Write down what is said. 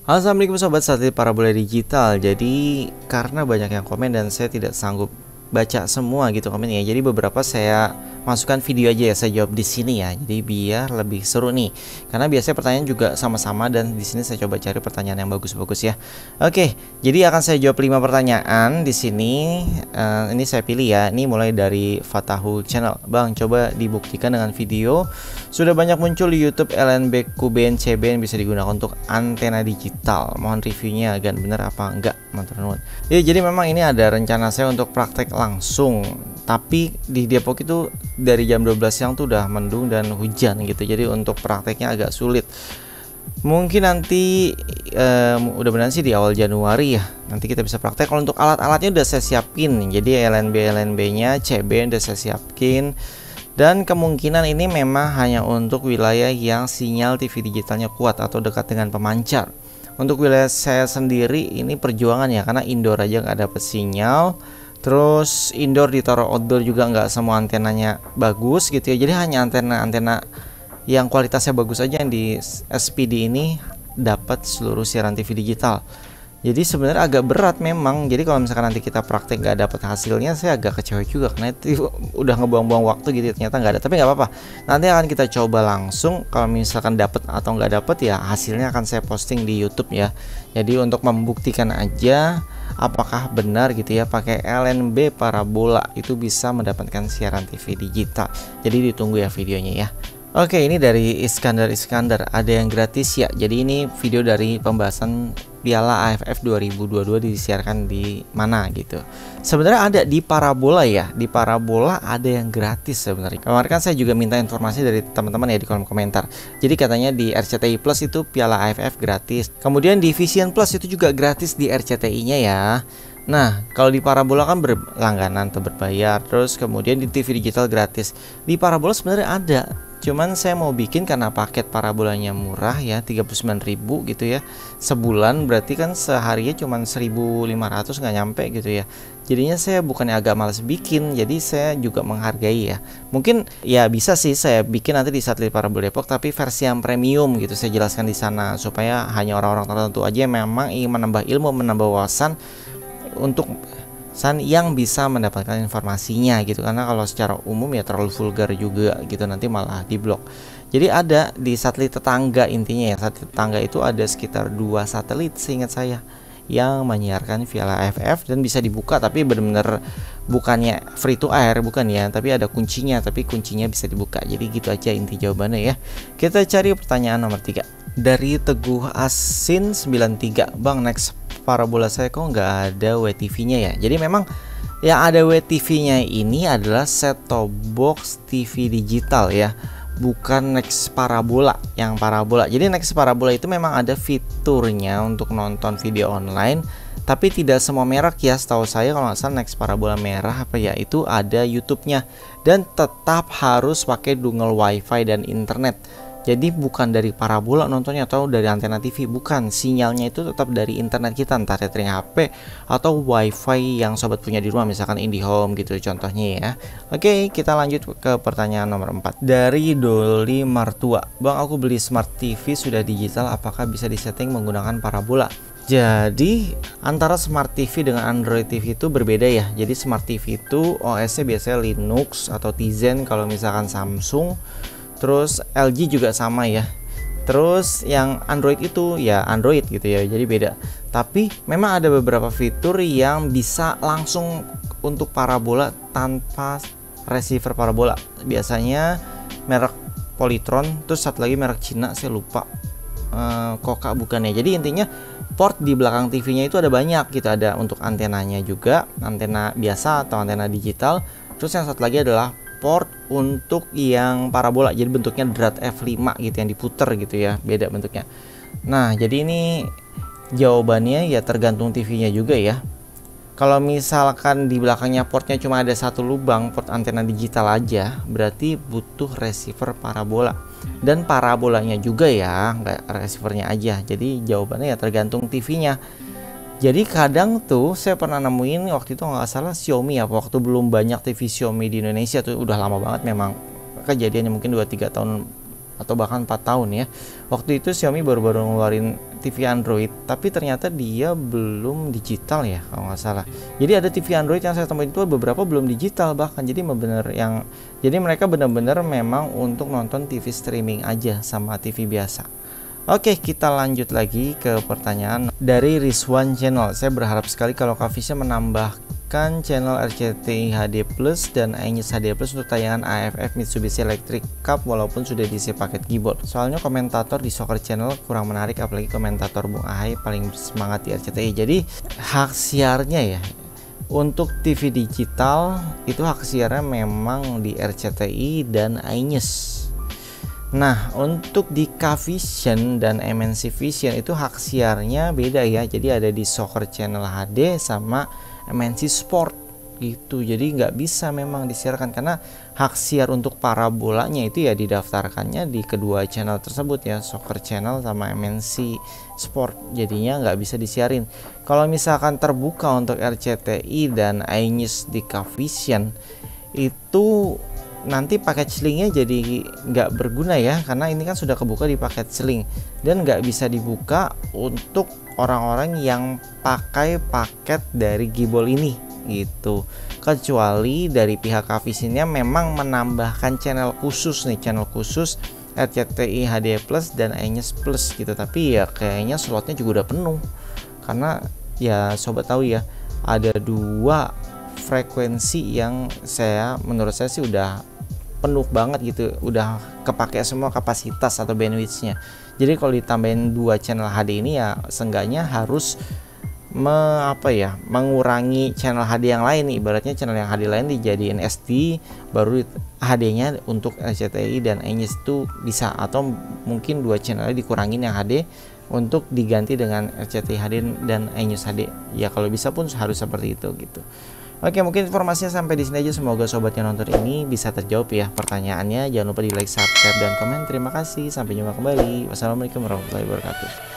Assalamualaikum sobat satelit parabola digital. Jadi karena banyak yang komen dan saya tidak sanggup baca semua gitu komennya. Jadi beberapa saya masukkan video aja ya, saya jawab di sini ya. Jadi biar lebih seru nih. Karena biasanya pertanyaan juga sama-sama dan di sini saya coba cari pertanyaan yang bagus-bagus ya. Oke, jadi akan saya jawab 5 pertanyaan di sini. Ini saya pilih ya. Ini mulai dari Fatahul Channel. Bang, coba dibuktikan dengan video. Sudah banyak muncul di YouTube LNB Kuben CBN bisa digunakan untuk antena digital. Mohon reviewnya agak benar apa enggak, mantur nuwun. Ya, jadi memang ini ada rencana saya untuk praktek langsung. Tapi di Depok itu dari jam 12 siang tuh udah mendung dan hujan gitu. Jadi untuk prakteknya agak sulit. Mungkin nanti udah benar sih di awal Januari ya. Nanti kita bisa praktek. Kalau untuk alat-alatnya udah saya siapin. Jadi LNB-nya CB udah saya siapin. Dan kemungkinan ini memang hanya untuk wilayah yang sinyal TV digitalnya kuat atau dekat dengan pemancar. Untuk wilayah saya sendiri ini perjuangan ya, karena indoor aja nggak dapet sinyal. Terus indoor ditaruh outdoor juga nggak semua antenanya bagus gitu ya. Jadi hanya antena-antena yang kualitasnya bagus aja yang di SPD ini dapat seluruh siaran TV digital. Jadi sebenarnya agak berat memang. Jadi kalau misalkan nanti kita praktek nggak dapat hasilnya, saya agak kecewa juga karena itu udah ngebuang-buang waktu gitu. Ternyata nggak ada. Tapi nggak apa-apa. Nanti akan kita coba langsung. Kalau misalkan dapat atau nggak dapat ya hasilnya akan saya posting di YouTube ya. Jadi untuk membuktikan aja apakah benar gitu ya pakai LNB parabola itu bisa mendapatkan siaran TV digital. Jadi ditunggu ya videonya ya. Oke, ini dari Iskandar. Ada yang gratis ya. Jadi ini video dari pembahasan Piala AFF 2022 disiarkan di mana gitu. Sebenarnya ada di parabola ya. Di parabola ada yang gratis sebenarnya. Kemarin kan saya juga minta informasi dari teman-teman ya di kolom komentar. Jadi katanya di RCTI Plus itu Piala AFF gratis. Kemudian di Vision Plus itu juga gratis di RCTI-nya ya. Nah, kalau di parabola kan berlangganan atau berbayar. Terus kemudian di TV digital gratis. Di parabola sebenarnya ada. Cuman saya mau bikin karena paket parabolanya murah ya, 39.000 gitu ya. Sebulan berarti kan seharinya cuman 1.500 nggak nyampe gitu ya. Jadinya saya bukannya agak malas bikin, jadi saya juga menghargai ya. Mungkin ya bisa sih saya bikin nanti di Satelit Parabola Depok tapi versi yang premium gitu, saya jelaskan di sana supaya hanya orang-orang tertentu aja yang memang ingin menambah ilmu, menambah wawasan untuk yang bisa mendapatkan informasinya gitu. Karena kalau secara umum ya terlalu vulgar juga gitu, nanti malah diblok. Jadi ada di satelit tetangga intinya ya. Satelit tetangga itu ada sekitar 2 satelit seingat saya yang menyiarkan via AFF dan bisa dibuka, tapi benar-benar bukannya free to air, bukan ya, tapi ada kuncinya, tapi kuncinya bisa dibuka. Jadi gitu aja inti jawabannya ya. Kita cari pertanyaan nomor 3 dari Teguh Asin 93. Bang, next parabola saya kok nggak ada WTV-nya ya. Jadi memang yang ada WTV-nya ini adalah set-top box TV digital ya, bukan Next Parabola. Yang parabola, jadi Next Parabola itu memang ada fiturnya untuk nonton video online, tapi tidak semua merek ya. Setahu saya kalau nggak salah Next Parabola merah apa ya, itu ada YouTube-nya dan tetap harus pakai dongle WiFi dan internet. Jadi bukan dari parabola nontonnya atau dari antena TV, bukan. Sinyalnya itu tetap dari internet kita, entah tethering HP atau WiFi yang sobat punya di rumah, misalkan IndiHome gitu contohnya ya. Oke, kita lanjut ke pertanyaan nomor 4 dari Doli Martua. Bang, aku beli Smart TV sudah digital, apakah bisa disetting menggunakan parabola? Jadi antara Smart TV dengan Android TV itu berbeda ya. Jadi Smart TV itu OS-nya biasanya Linux atau Tizen kalau misalkan Samsung. Terus LG juga sama ya. Terus yang Android itu ya Android gitu ya, jadi beda. Tapi memang ada beberapa fitur yang bisa langsung untuk parabola tanpa receiver parabola. Biasanya merek Polytron, terus satu lagi merek Cina saya lupa, Koka bukannya. Jadi intinya port di belakang TV-nya itu ada banyak gitu. Ada untuk antenanya juga, antena biasa atau antena digital. Terus yang satu lagi adalah port untuk yang parabola, jadi bentuknya drat F5 gitu yang diputer gitu ya, beda bentuknya. Nah, jadi ini jawabannya ya tergantung TV-nya juga ya. Kalau misalkan di belakangnya portnya cuma ada satu lubang, port antena digital aja, berarti butuh receiver parabola. Dan parabolanya juga ya, nggak receivernya aja. Jadi jawabannya ya tergantung TV-nya. Jadi kadang tuh saya pernah nemuin waktu itu nggak salah Xiaomi ya, waktu belum banyak TV Xiaomi di Indonesia tuh, udah lama banget memang kejadiannya, mungkin 2-3 tahun atau bahkan 4 tahun ya. Waktu itu Xiaomi baru-baru ngeluarin TV Android, tapi ternyata dia belum digital ya kalau nggak salah. Jadi ada TV Android yang saya temuin itu beberapa belum digital bahkan. Jadi mereka benar-benar memang untuk nonton TV streaming aja sama TV biasa. Oke, kita lanjut lagi ke pertanyaan dari Rizwan Channel. Saya berharap sekali kalau Kak Vision menambahkan channel RCTI HD Plus dan iNews HD Plus untuk tayangan AFF Mitsubishi Electric Cup walaupun sudah diisi paket keyboard. Soalnya komentator di Soccer Channel kurang menarik, apalagi komentator Bung Ahai paling semangat di RCTI. Jadi hak siarnya ya untuk TV digital itu hak siarnya memang di RCTI dan iNews. Nah, untuk di Kvision dan MNC Vision itu hak siarnya beda ya. Jadi ada di Soccer Channel HD sama MNC Sport gitu. Jadi nggak bisa memang disiarkan karena hak siar untuk parabolanya itu ya didaftarkannya di kedua channel tersebut ya, Soccer Channel sama MNC Sport. Jadinya nggak bisa disiarin. Kalau misalkan terbuka untuk RCTI dan iNews di Kvision itu nanti paket selingnya jadi nggak berguna ya, karena ini kan sudah kebuka di paket seling dan nggak bisa dibuka untuk orang-orang yang pakai paket dari Gibol ini gitu, kecuali dari pihak Kvisionnya memang menambahkan channel khusus nih, channel khusus RCTI HD Plus dan iNews Plus gitu. Tapi ya kayaknya slotnya juga udah penuh karena ya sobat tahu ya ada 2 frekuensi yang menurut saya sih udah penuh banget gitu, udah kepake semua kapasitas atau bandwidthnya. Jadi kalau ditambahin 2 channel HD ini ya seenggaknya harus mengurangi channel HD yang lain nih. Ibaratnya channel yang HD lain dijadiin SD, baru HD-nya untuk RCTI dan iNews itu bisa, atau mungkin 2 channel dikurangin yang HD untuk diganti dengan RCTI HD dan iNews HD. Ya kalau bisa pun harus seperti itu gitu. Oke, mungkin informasinya sampai di sini aja. Semoga sobat yang nonton ini bisa terjawab ya pertanyaannya. Jangan lupa di like, subscribe, dan komen. Terima kasih. Sampai jumpa kembali. Wassalamualaikum warahmatullahi wabarakatuh.